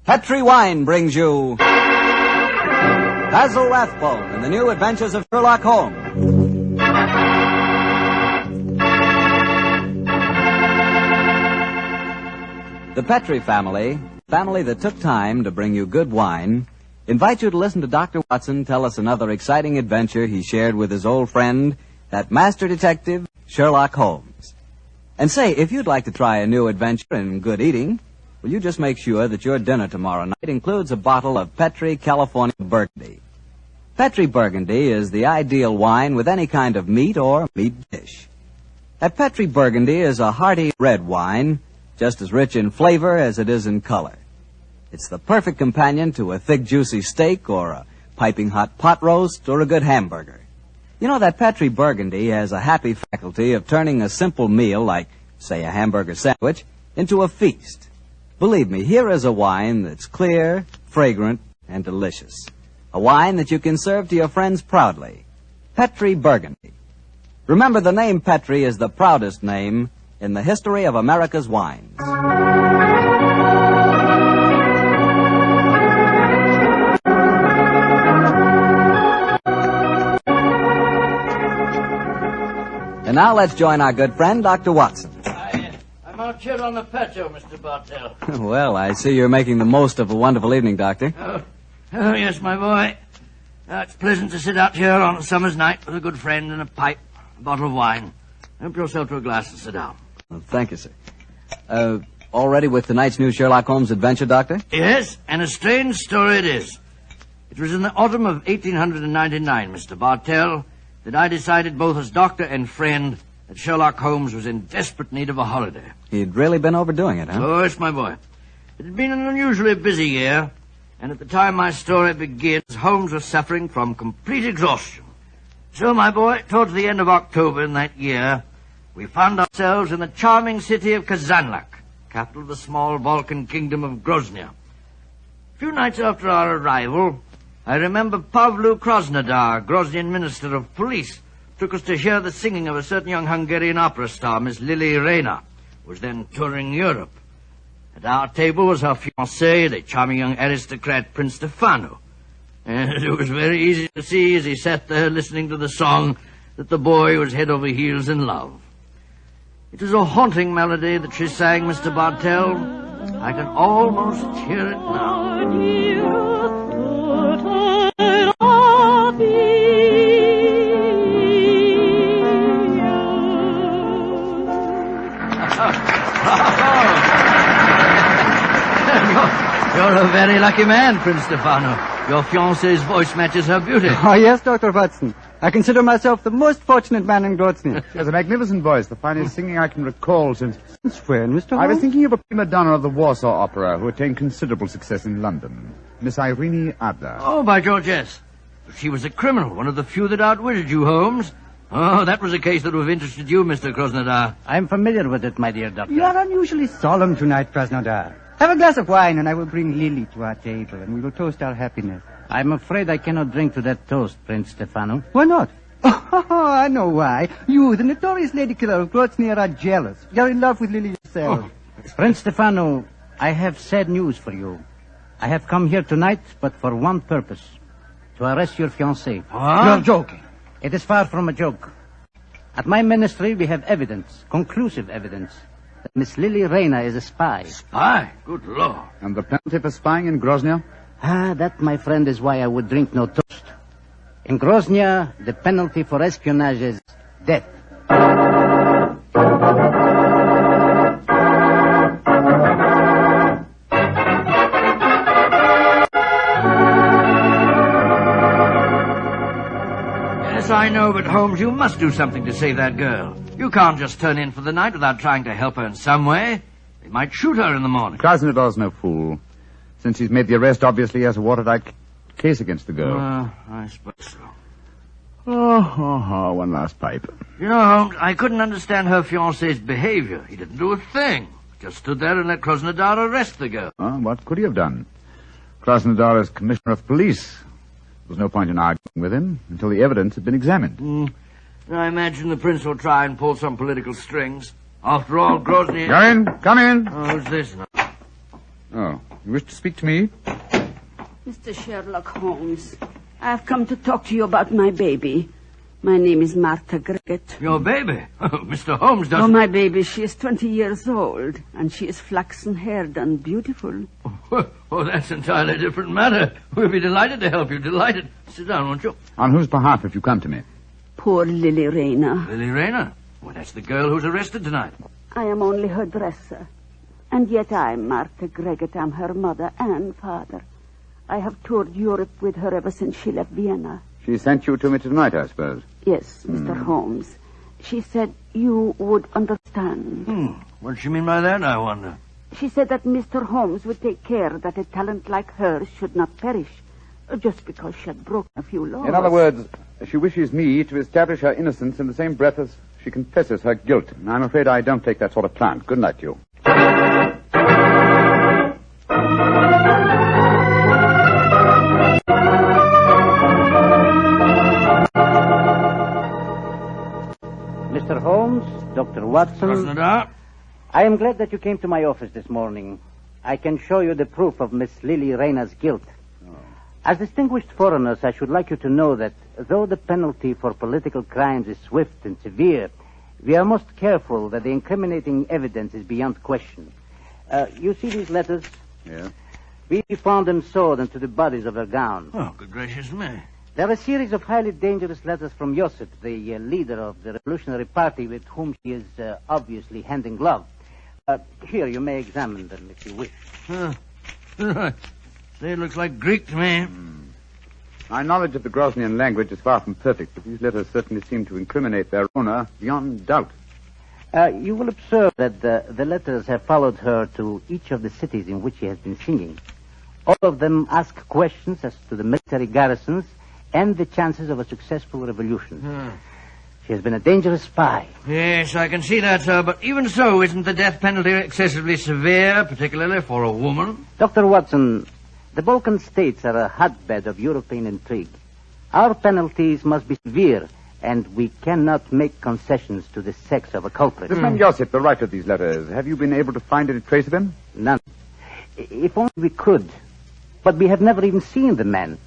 Petri Wine brings you Basil Rathbone and the New Adventures of Sherlock Holmes. The Petri family that took time to bring you good wine, invite you to listen to Dr. Watson tell us another exciting adventure he shared with his old friend, that master detective, Sherlock Holmes. And say, if you'd like to try a new adventure in good eating, will you just make sure that your dinner tomorrow night includes a bottle of Petri California Burgundy. Petri Burgundy is the ideal wine with any kind of meat or meat dish. That Petri Burgundy is a hearty red wine, just as rich in flavor as it is in color. It's the perfect companion to a thick, juicy steak or a piping hot pot roast or a good hamburger. You know, that Petri Burgundy has a happy faculty of turning a simple meal like, say, a hamburger sandwich into a feast. Believe me, here is a wine that's clear, fragrant, and delicious. A wine that you can serve to your friends proudly. Petri Burgundy. Remember, the name Petri is the proudest name in the history of America's wines. And now let's join our good friend, Dr. Watson. I'm out here on the patio, Mr. Bartell. Well, I see you're making the most of a wonderful evening, Doctor. Oh, yes, my boy. It's pleasant to sit out here on a summer's night with a good friend and a pipe, a bottle of wine. Help yourself to a glass and sit down. Well, thank you, sir. All ready with tonight's new Sherlock Holmes adventure, Doctor? Yes, and a strange story it is. It was in the autumn of 1899, Mr. Bartell, that I decided both as doctor and friend that Sherlock Holmes was in desperate need of a holiday. He'd really been overdoing it, huh? Oh, yes, my boy. It had been an unusually busy year, and at the time my story begins, Holmes was suffering from complete exhaustion. So, my boy, towards the end of October in that year, we found ourselves in the charming city of Kazanlak, capital of the small Balkan kingdom of Grozny. A few nights after our arrival, I remember Pavlu Krasnodar, Groznian Minister of Police, took us to hear the singing of a certain young Hungarian opera star, Miss Lily Rayner, who was then touring Europe. At our table was her fiancé, the charming young aristocrat Prince Stefano. And it was very easy to see as he sat there listening to the song that the boy was head over heels in love. It was a haunting melody that she sang, Mr. Bartell. I can almost hear it now. You're a very lucky man, Prince Stefano. Your fiancée's voice matches her beauty. Oh, yes, Dr. Watson. I consider myself the most fortunate man in Grozny. She has a magnificent voice, the finest singing I can recall since... Since when, Mr. Holmes? I was thinking of a prima donna of the Warsaw Opera who attained considerable success in London, Miss Irene Adler. Oh, by George, yes. She was a criminal, one of the few that outwitted you, Holmes. Oh, that was a case that would have interested you, Mr. Krasnodar. I'm familiar with it, my dear doctor. You are unusually solemn tonight, Krasnodar. Have a glass of wine, and I will bring Lily to our table, and we will toast our happiness. I'm afraid I cannot drink to that toast, Prince Stefano. Why not? Oh, I know why. You, the notorious lady killer of Grozny, are jealous. You're in love with Lily yourself. Oh. Prince Stefano, I have sad news for you. I have come here tonight, but for one purpose. To arrest your fiancée. Huh? You're joking. It is far from a joke. At my ministry, we have evidence, conclusive evidence, that Miss Lily Rayner is a spy. Spy? Good Lord. And the penalty for spying in Grozny? That, my friend, is why I would drink no toast. In Grozny, the penalty for espionage is death. Yes, I know, but Holmes, you must do something to save that girl. You can't just turn in for the night without trying to help her in some way. They might shoot her in the morning. Krasnodar's no fool. Since he's made the arrest, obviously he has a watertight case against the girl. I suppose so. One last pipe. You know, Holmes, I couldn't understand her fiancé's behavior. He didn't do a thing. Just stood there and let Krasnodar arrest the girl. What could he have done? Krasnodar is commissioner of police. There was no point in arguing with him until the evidence had been examined. I imagine the prince will try and pull some political strings. After all, Grozny... Come in. Oh, who's this now? Oh, you wish to speak to me? Mr. Sherlock Holmes, I've come to talk to you about my baby. My name is Martha Greggett. Your baby? Mr. Holmes doesn't... Oh, my baby, she is 20 years old, and she is flaxen-haired and beautiful. Oh, that's an entirely different matter. We'll be delighted to help you, delighted. Sit down, won't you? On whose behalf have you come to me? Poor Lily Rayner. Lily Rayner? Well, that's the girl who's arrested tonight. I am only her dresser. And yet I'm Martha Greggett. I'm her mother and father. I have toured Europe with her ever since she left Vienna. She sent you to me tonight, I suppose. Yes, Mr. Holmes. She said you would understand. What does she mean by that, I wonder? She said that Mr. Holmes would take care that a talent like hers should not perish, just because she had broken a few laws. In other words, she wishes me to establish her innocence in the same breath as she confesses her guilt. And I'm afraid I don't take that sort of plant. Good night to you. Mr. Holmes, Dr. Watson, I am glad that you came to my office this morning. I can show you the proof of Miss Lily Rayner's guilt. As distinguished foreigners, I should like you to know that though the penalty for political crimes is swift and severe, we are most careful that the incriminating evidence is beyond question. You see these letters? Yeah. We found them sewed into the bodies of her gown. Oh, good gracious me. They're a series of highly dangerous letters from José, the leader of the Revolutionary Party with whom she is obviously hand in glove. Here, you may examine them if you wish. Say, it looks like Greek to me. My knowledge of the Grosnian language is far from perfect, but these letters certainly seem to incriminate their owner beyond doubt. You will observe that the letters have followed her to each of the cities in which she has been singing. All of them ask questions as to the military garrisons and the chances of a successful revolution. She has been a dangerous spy. Yes, I can see that, sir. But even so, isn't the death penalty excessively severe, particularly for a woman? Dr. Watson, the Balkan states are a hotbed of European intrigue. Our penalties must be severe, and we cannot make concessions to the sex of a culprit. This man Josip, the writer of these letters, have you been able to find any trace of him? None. If only we could. But we have never even seen the man.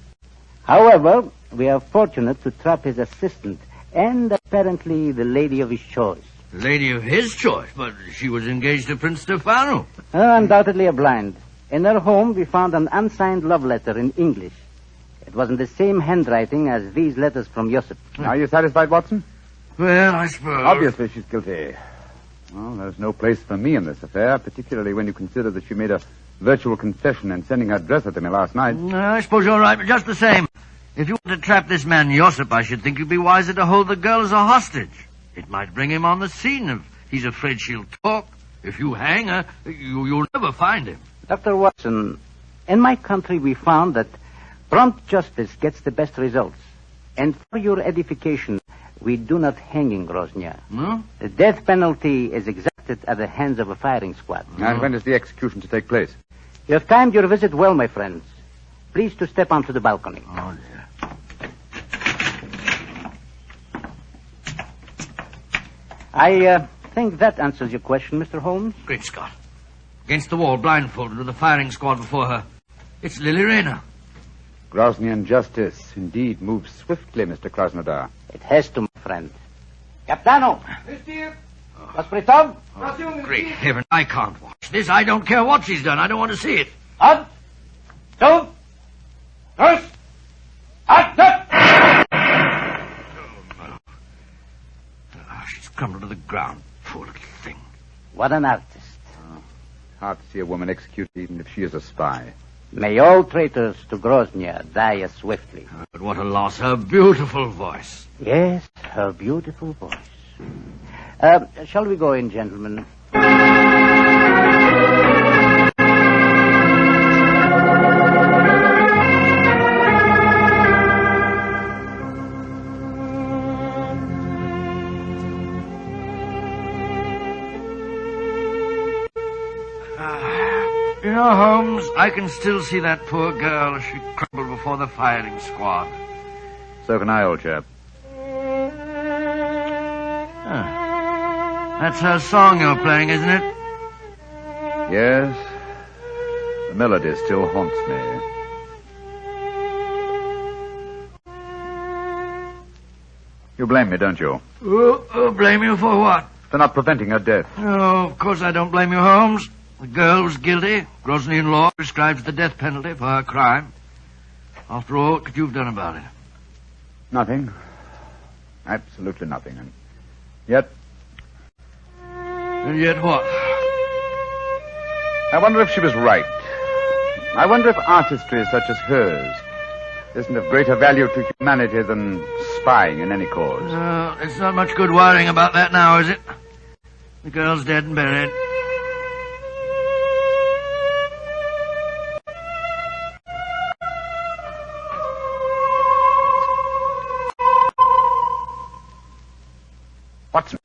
However, we are fortunate to trap his assistant and apparently the lady of his choice. Lady of his choice? But she was engaged to Prince Stefano. Undoubtedly a blind. In her home, we found an unsigned love letter in English. It was in the same handwriting as these letters from Josip. Are you satisfied, Watson? Well, I suppose. Obviously she's guilty. Well, there's no place for me in this affair, particularly when you consider that she made a virtual confession in sending her dresser to me last night. I suppose you're right, but just the same. If you want to trap this man Josip, I should think you'd be wiser to hold the girl as a hostage. It might bring him on the scene if he's afraid she'll talk. If you hang her, you'll never find him. Dr. Watson, in my country we found that prompt justice gets the best results. And for your edification, we do not hang in Groznia. No? The death penalty is exacted at the hands of a firing squad. And when is the execution to take place? You have timed your visit well, my friends. Please to step onto the balcony. Oh, dear. I think that answers your question, Mr. Holmes. Great Scott. Against the wall, blindfolded, with a firing squad before her. It's Lily Rayner. Grosnian justice indeed moves swiftly, Mr. Krasnodar. It has to, my friend. Capitano!Оспритов? Great heaven, I can't watch this. I don't care what she's done. I don't want to see it. Up! Two! First! Up! She's crumbled to the ground. Poor little thing. What an artist. Hard to see a woman executed even if she is a spy. May all traitors to Groznia die as swiftly. But what a loss. Her beautiful voice. Yes, her beautiful voice. Shall we go in, gentlemen? You know, Holmes, I can still see that poor girl as she crumbled before the firing squad. So can I, old chap. That's her song you're playing, isn't it? Yes. The melody still haunts me. You blame me, don't you? Blame you for what? For not preventing her death. Oh, of course I don't blame you, Holmes. The girl was guilty. Grosnian law prescribes the death penalty for her crime. After all, what could you have done about it? Nothing. Absolutely nothing. And yet... And yet what? I wonder if she was right. I wonder if artistry such as hers isn't of greater value to humanity than spying in any cause. It's not much good worrying about that now, is it? The girl's dead and buried. Watson.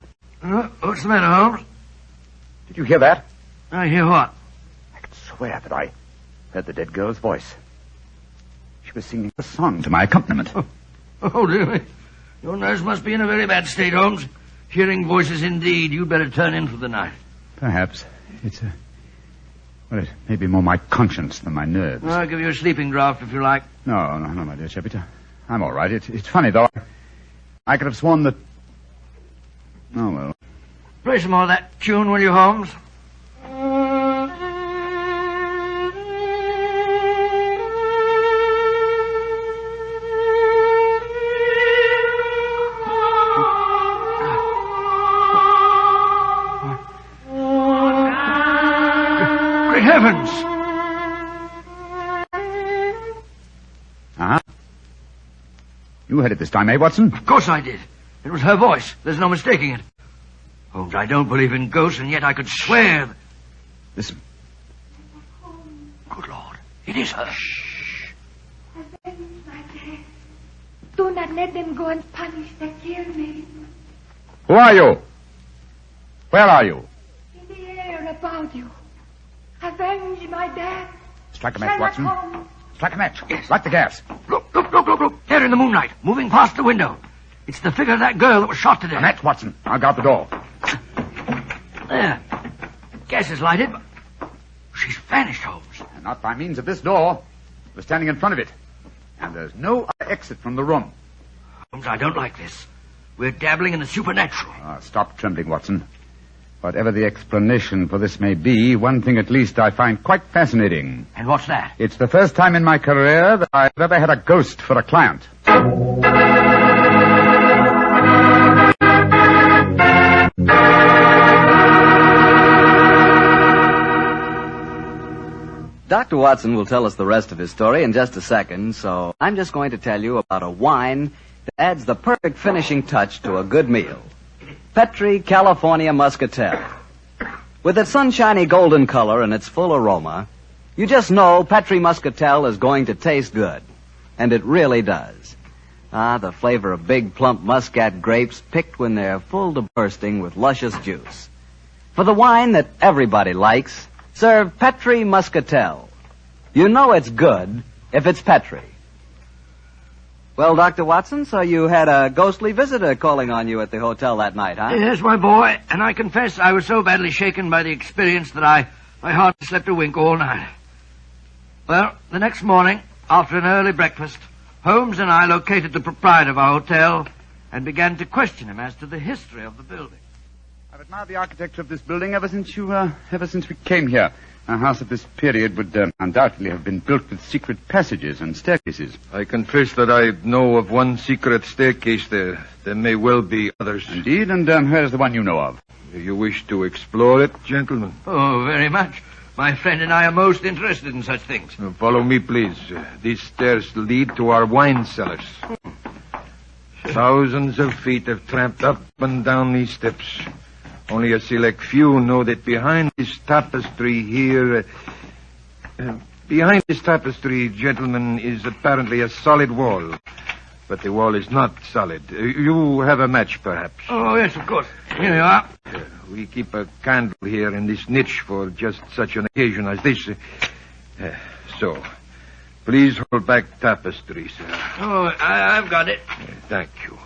What's the matter, Holmes? Did you hear that? I hear what? I could swear that I heard the dead girl's voice. She was singing a song to my accompaniment. Oh, dear. Your nerves must be in a very bad state, Holmes. Hearing voices indeed. You'd better turn in for the night. Perhaps. It's well, it may be more my conscience than my nerves. I'll give you a sleeping draught if you like. No, my dear Shepard. I'm all right. It's funny, though. I could have sworn that... Oh, well. Play some more of that tune, will you, Holmes? Great heavens! Uh-huh. You heard it this time, eh, Watson? Of course I did. It was her voice. There's no mistaking it. Holmes, I don't believe in ghosts, and yet I could swear that... Listen. Good Lord. It is her. Shh. Avenge my death. Do not let them go unpunished that killed me. Who are you? Where are you? In the air about you. Avenge my death. Strike a match, Sherlock Watson. Holmes. Strike a match. Yes. Light the gas. Look. There in the moonlight, moving past the window. It's the figure of that girl that was shot to death. A match, Watson. I'll guard the door. There. Gas is lighted, but she's vanished, Holmes. And not by means of this door. We're standing in front of it. And there's no other exit from the room. Holmes, I don't like this. We're dabbling in the supernatural. Stop trembling, Watson. Whatever the explanation for this may be, one thing at least I find quite fascinating. And what's that? It's the first time in my career that I've ever had a ghost for a client. Dr. Watson will tell us the rest of his story in just a second, so I'm just going to tell you about a wine that adds the perfect finishing touch to a good meal. Petri California Muscatel. With its sunshiny golden color and its full aroma, you just know Petri Muscatel is going to taste good. And it really does. The flavor of big, plump Muscat grapes picked when they're full to bursting with luscious juice. For the wine that everybody likes, serve Petri Muscatel. You know it's good if it's Petri. Well, Dr. Watson, so you had a ghostly visitor calling on you at the hotel that night, huh? Yes, my boy, and I confess I was so badly shaken by the experience that I hardly slept a wink all night. Well, the next morning, after an early breakfast, Holmes and I located the proprietor of our hotel and began to question him as to the history of the building. I've admired the architecture of this building ever since we came here. A house of this period would undoubtedly have been built with secret passages and staircases. I confess that I know of one secret staircase there. There may well be others. Indeed, and where's the one you know of? Do you wish to explore it, gentlemen? Oh, very much. My friend and I are most interested in such things. Follow me, please. These stairs lead to our wine cellars. Thousands of feet have tramped up and down these steps. Only a select few know that behind this tapestry here... behind this tapestry, gentlemen, is apparently a solid wall. But the wall is not solid. You have a match, perhaps. Oh, yes, of course. Here you are. We keep a candle here in this niche for just such an occasion as this. So, please hold back tapestry, sir. Oh, I've got it. Thank you.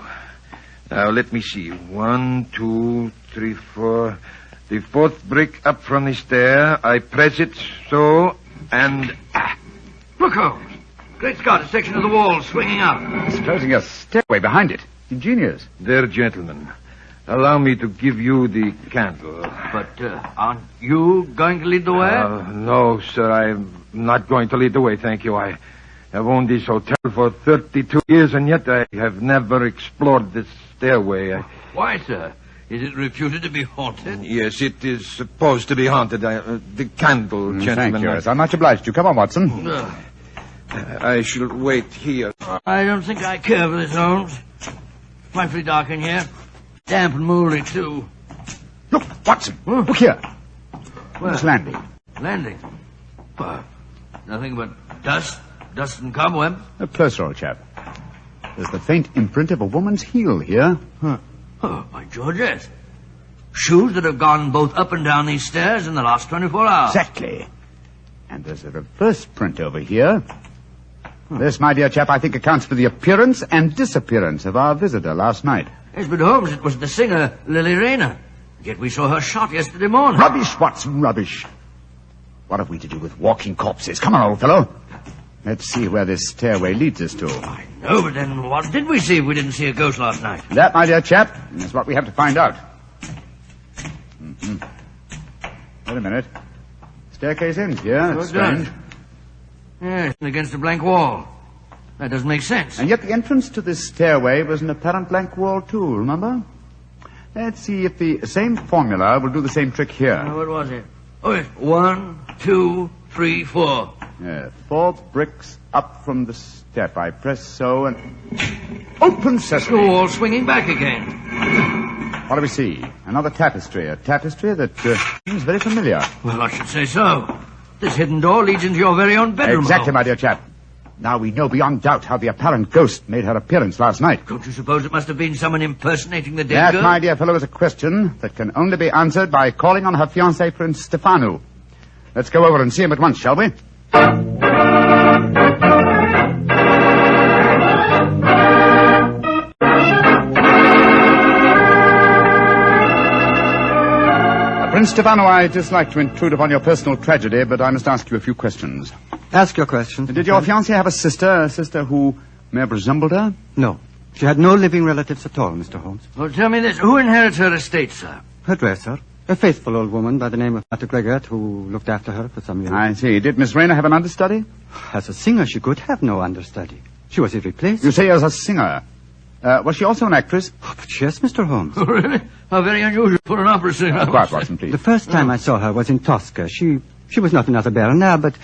Now, let me see. 1, 2, 3, 4. The fourth brick up from the stair. I press it so. And... Look, Holmes. Great Scott, a section of the wall swinging up. It's closing a stairway behind it. Ingenious. There, gentlemen. Allow me to give you the candle. But aren't you going to lead the way? No, sir. I'm not going to lead the way, thank you. I have owned this hotel for 32 years, and yet I have never explored this stairway. Why, sir? Is it reputed to be haunted? Yes, it is supposed to be haunted. The candle, gentlemen. Thank you. Yes, I'm much obliged to you. Come on, Watson. I shall wait here. I don't think I care for this, Holmes. Frightfully dark in here. Damp and mouldy, too. Look, Watson. Look here. Where? This landing. Landing? Nothing but dust and cobwebs. Closer, old chap. There's the faint imprint of a woman's heel here. Oh, by George, yes. Shoes that have gone both up and down these stairs in the last 24 hours. Exactly. And there's a reverse print over here. This, my dear chap, I think accounts for the appearance and disappearance of our visitor last night. Yes, but Holmes, it was the singer, Lily Rayner. Yet we saw her shot yesterday morning. Rubbish, Watson, rubbish. What have we to do with walking corpses? Come on, old fellow. Let's see where this stairway leads us to. I know, but then what did we see if we didn't see a ghost last night? That, my dear chap, is what we have to find out. Wait a minute. Staircase ends here. That's strange. Yes, against a blank wall. That doesn't make sense. And yet the entrance to this stairway was an apparent blank wall, too, remember? Let's see if the same formula will do the same trick here. What was it? Oh, yes. 1, 2, 3, 4. Yeah, 4 bricks up from the step. I press so and... Open sesame! The wall swinging back again. What do we see? Another tapestry. A tapestry that seems very familiar. Well, I should say so. This hidden door leads into your very own bedroom. Exactly, my dear chap. Now we know beyond doubt how the apparent ghost made her appearance last night. Don't you suppose it must have been someone impersonating the dead girl? That, my dear fellow, is a question that can only be answered by calling on her fiancé, Prince Stefano. Let's go over and see him at once, shall we? Prince Stefano, I dislike to intrude upon your personal tragedy, but I must ask you a few questions. Ask your questions. Did your fiancée have a sister who may have resembled her? No. She had no living relatives at all, Mr. Holmes. Well, tell me this. Who inherits her estate, sir? Her dresser. A faithful old woman by the name of Mateos, who looked after her for some years. I see. Did Miss Rayner have an understudy? As a singer, she could have no understudy. She was irreplaceable. You say as a singer. Was she also an actress? Oh, but yes, Mr. Holmes. Oh, really? How very unusual for an opera singer. Quiet, Watson, please. The first time I saw her was in Tosca. She was not another Berna, but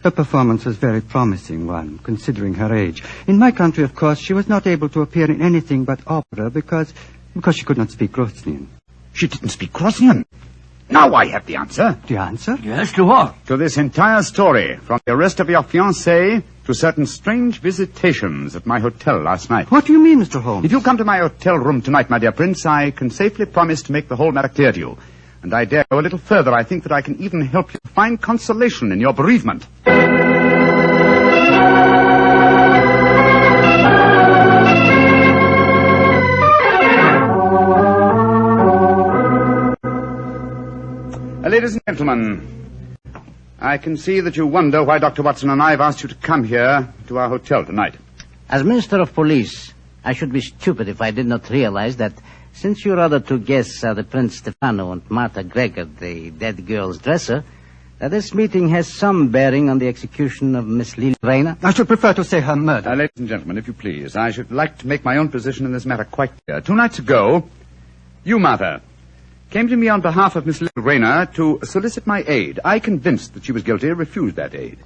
her performance was very promising one, considering her age. In my country, of course, she was not able to appear in anything but opera because she could not speak Grosnian. She didn't speak Grosnian? Now I have the answer. The answer? Yes, to what? To this entire story, from the arrest of your fiancée to certain strange visitations at my hotel last night. What do you mean, Mr. Holmes? If you come to my hotel room tonight, my dear Prince, I can safely promise to make the whole matter clear to you. And I dare go a little further. I think that I can even help you find consolation in your bereavement. Ladies and gentlemen, I can see that you wonder why Dr. Watson and I have asked you to come here to our hotel tonight. As Minister of Police, I should be stupid if I did not realize that since your other two guests are the Prince Stefano and Martha Gregor, the dead girl's dresser, that this meeting has some bearing on the execution of Miss Lily Rayner. I should prefer to say her murder. Ladies and gentlemen, if you please, I should like to make my own position in this matter quite clear. 2 nights ago, you, Martha, came to me on behalf of Miss Lily Rayner to solicit my aid. I, convinced that she was guilty, refused that aid.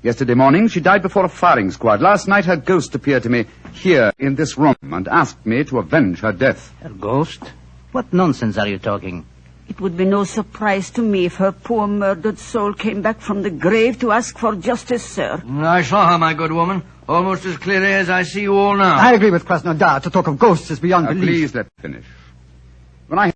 Yesterday morning, she died before a firing squad. Last night, her ghost appeared to me here in this room and asked me to avenge her death. Her ghost? What nonsense are you talking? It would be no surprise to me if her poor murdered soul came back from the grave to ask for justice, sir. I saw her, my good woman, almost as clearly as I see you all now. I agree with Krasnodar. To talk of ghosts is beyond belief. Please let me finish. When I had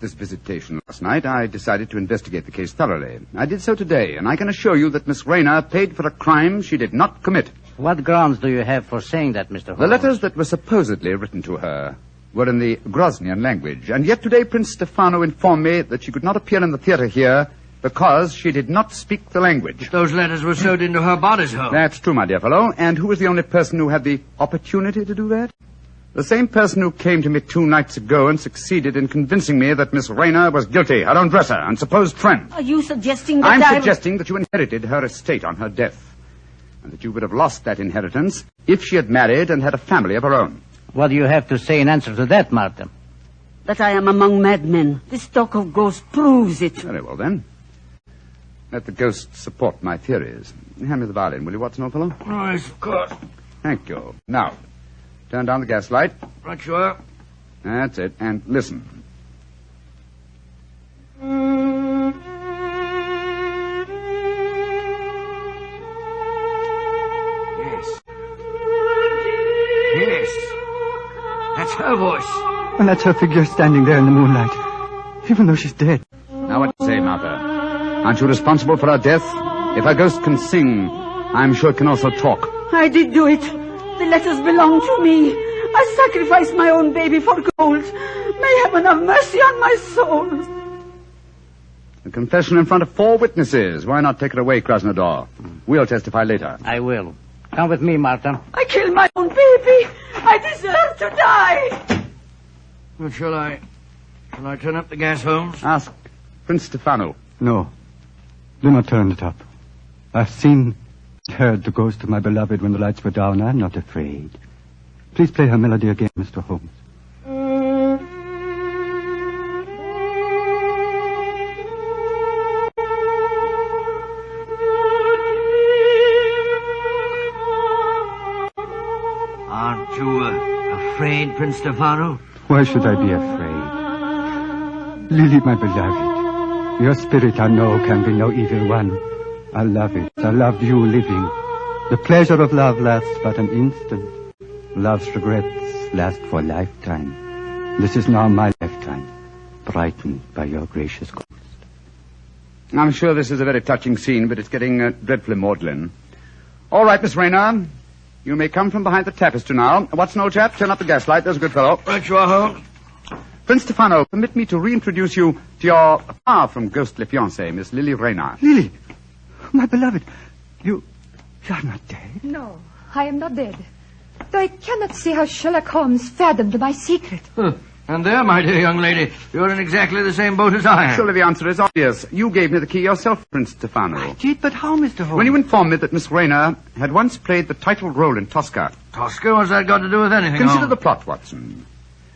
this visitation last night, I decided to investigate the case thoroughly. I did so today, and I can assure you that Miss Rayner paid for a crime she did not commit. What grounds do you have for saying that, Mr. Holmes? The letters that were supposedly written to her were in the Grosnian language, and yet today Prince Stefano informed me that she could not appear in the theater here because she did not speak the language. But those letters were sewed into her bodice hole. That's true, my dear fellow. And who was the only person who had the opportunity to do that? The same person who came to me 2 nights ago and succeeded in convincing me that Miss Rayner was guilty, her own dresser and supposed friend. Are you suggesting that I'm suggesting that you inherited her estate on her death, and that you would have lost that inheritance if she had married and had a family of her own. What do you have to say in answer to that, Martha? That I am among madmen. This talk of ghosts proves it. Very well, then. Let the ghosts support my theories. Hand me the violin, will you, Watson, old fellow? Oh, yes, of course. Thank you. Now, turn down the gas light. Right you are. That's it. And listen. Yes. Yes. That's her voice. And that's her figure standing there in the moonlight, even though she's dead. Now what do you say, Martha? Aren't you responsible for her death? If a ghost can sing, I'm sure it can also talk. I did do it. The letters belong to me. I sacrificed my own baby for gold. May heaven have mercy on my soul. A confession in front of 4 witnesses. Why not take her away, Krasnodar? We'll testify later. I will. Come with me, Martha. I killed my own baby. I deserve to die. Well, shall I turn up the gas, Holmes? Ask Prince Stefano. No. Do not turn it up. I've seen and heard the ghost of my beloved when the lights were down. I'm not afraid. Please play her melody again, Mr. Holmes. Aren't you afraid, Prince Stefano? Why should I be afraid? Lily, my beloved, your spirit I know can be no evil one. I love it. I loved you living. The pleasure of love lasts but an instant. Love's regrets last for a lifetime. This is now my lifetime, brightened by your gracious ghost. I'm sure this is a very touching scene, but it's getting dreadfully maudlin. All right, Miss Rayner. You may come from behind the tapestry now. Watson, old chap, turn up the gaslight. There's a good fellow. Right you are, Holmes. Prince Stefano, permit me to reintroduce you to your far from ghostly fiancée, Miss Lily Rayner. Lily, my beloved, you're not dead. No, I am not dead. Though I cannot see how Sherlock Holmes fathomed my secret. And there, my dear young lady, you're in exactly the same boat as I am. Surely the answer is obvious. You gave me the key yourself, Prince Stefano. I did, but how, Mr. Holmes? When you informed me that Miss Rayner had once played the title role in Tosca. Tosca? What's that got to do with anything? Consider Holmes? the plot, Watson.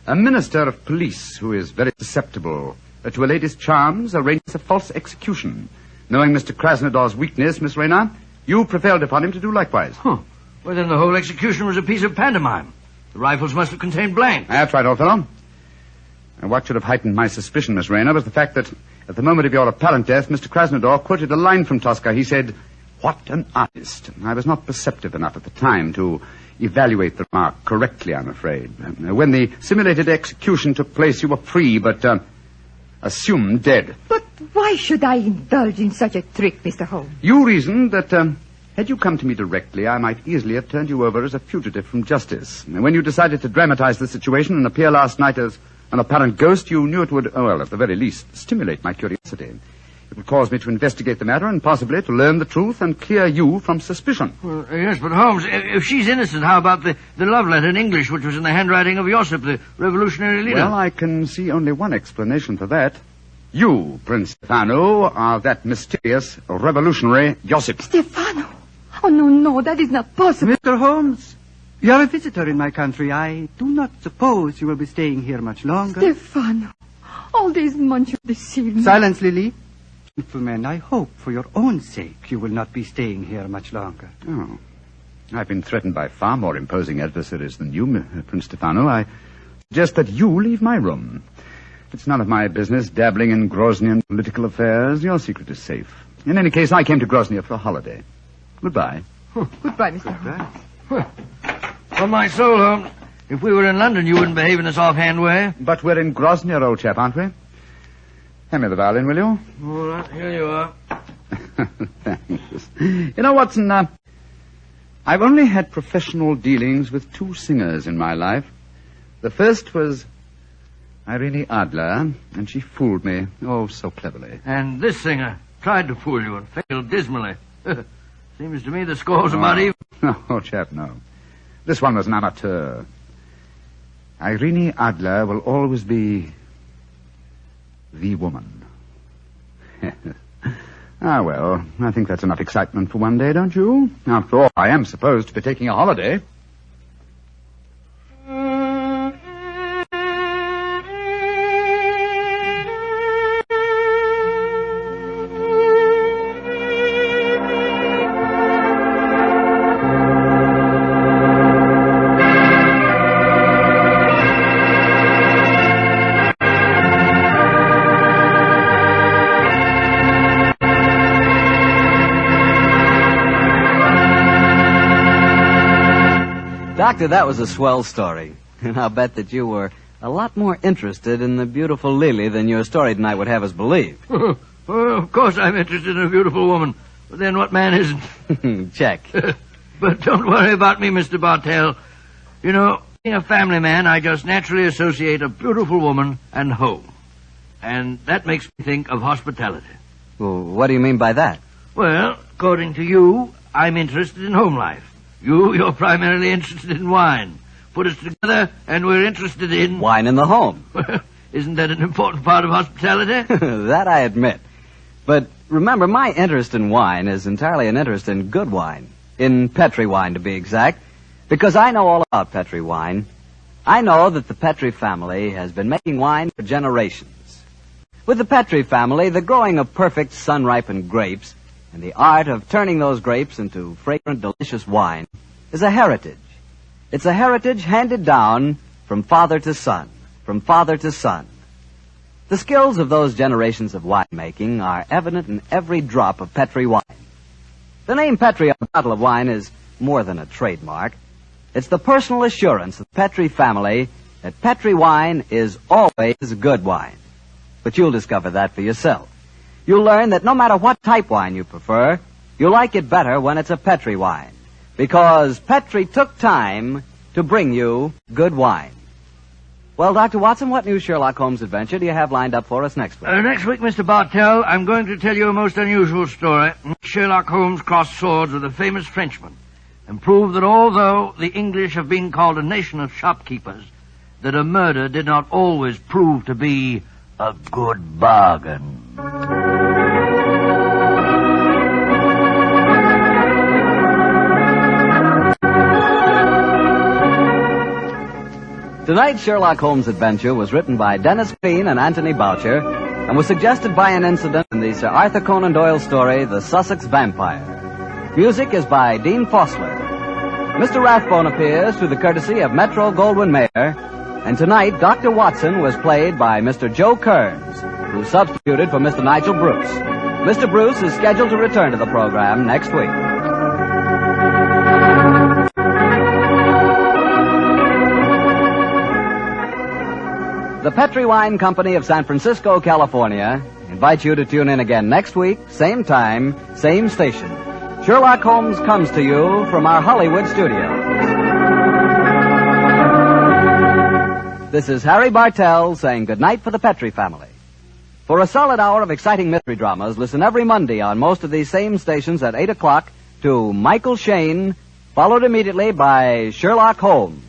A minister of police who is very susceptible to a lady's charms arranges a false execution. Knowing Mr. Krasnodar's weakness, Miss Rayner, you prevailed upon him to do likewise. Huh. Well, then the whole execution was a piece of pantomime. The rifles must have contained blanks. That's right, old fellow. And what should have heightened my suspicion, Miss Rayner, was the fact that at the moment of your apparent death, Mr. Krasnodar quoted a line from Tosca. He said, "What an artist." I was not perceptive enough at the time to evaluate the remark correctly, I'm afraid. When the simulated execution took place, you were free, but assumed dead. But why should I indulge in such a trick, Mr. Holmes? You reasoned that had you come to me directly, I might easily have turned you over as a fugitive from justice. And when you decided to dramatize the situation and appear last night as an apparent ghost, you knew it would, well, at the very least, stimulate my curiosity. It would cause me to investigate the matter and possibly to learn the truth and clear you from suspicion. Well, yes, but Holmes, if she's innocent, how about the love letter in English which was in the handwriting of José, the revolutionary leader? Well, I can see only one explanation for that. You, Prince Stefano, are that mysterious revolutionary José. Stefano? Oh, no, that is not possible. Mr. Holmes, you're a visitor in my country. I do not suppose you will be staying here much longer. Stefano, all these months you deceived me. Silence, Lily. Gentlemen, I hope for your own sake you will not be staying here much longer. Oh. I've been threatened by far more imposing adversaries than you, Prince Stefano. I suggest that you leave my room. It's none of my business dabbling in Groznian political affairs. Your secret is safe. In any case, I came to Grozny for a holiday. Goodbye. Goodbye, Mr. Holmes. On my soul, Holmes, if we were in London, you wouldn't behave in this offhand way. But we're in Grozny, old chap, aren't we? Hand me the violin, will you? All right, here you are. Thanks. You know, Watson, I've only had professional dealings with 2 singers in my life. The first was Irene Adler, and she fooled me, oh, so cleverly. And this singer, tried to fool you and failed dismally. Seems to me the score's about even. No, chap, no. This one was an amateur. Irene Adler will always be the woman. Well, I think that's enough excitement for one day, don't you? After all, I am supposed to be taking a holiday. Doctor, that was a swell story. And I'll bet that you were a lot more interested in the beautiful Lily than your story tonight would have us believe. Well, of course I'm interested in a beautiful woman. But then what man isn't? Check. But don't worry about me, Mr. Bartell. You know, being a family man, I just naturally associate a beautiful woman and home. And that makes me think of hospitality. Well, what do you mean by that? Well, according to you, I'm interested in home life. You're primarily interested in wine. Put us together, and we're interested in... Wine in the home. Isn't that an important part of hospitality? That I admit. But remember, my interest in wine is entirely an interest in good wine. In Petri wine, to be exact. Because I know all about Petri wine. I know that the Petri family has been making wine for generations. With the Petri family, the growing of perfect sun-ripened grapes and the art of turning those grapes into fragrant, delicious wine is a heritage. It's a heritage handed down from father to son, from father to son. The skills of those generations of winemaking are evident in every drop of Petri wine. The name Petri on a bottle of wine is more than a trademark. It's the personal assurance of the Petri family that Petri wine is always good wine. But you'll discover that for yourself. You'll learn that no matter what type wine you prefer, you'll like it better when it's a Petri wine. Because Petri took time to bring you good wine. Well, Dr. Watson, what new Sherlock Holmes adventure do you have lined up for us next week? Next week, Mr. Bartell, I'm going to tell you a most unusual story. Sherlock Holmes crossed swords with a famous Frenchman and proved that although the English have been called a nation of shopkeepers, that a murder did not always prove to be a good bargain. Tonight's Sherlock Holmes adventure was written by Dennis Green and Anthony Boucher and was suggested by an incident in the Sir Arthur Conan Doyle story, The Sussex Vampire. Music is by Dean Fossler. Mr. Rathbone appears through the courtesy of Metro-Goldwyn-Mayer, and tonight Dr. Watson was played by Mr. Joe Kearns, who substituted for Mr. Nigel Bruce. Mr. Bruce is scheduled to return to the program next week. The Petri Wine Company of San Francisco, California, invites you to tune in again next week, same time, same station. Sherlock Holmes comes to you from our Hollywood studio. This is Harry Bartell saying goodnight for the Petri family. For a solid hour of exciting mystery dramas, listen every Monday on most of these same stations at 8 o'clock to Michael Shayne, followed immediately by Sherlock Holmes.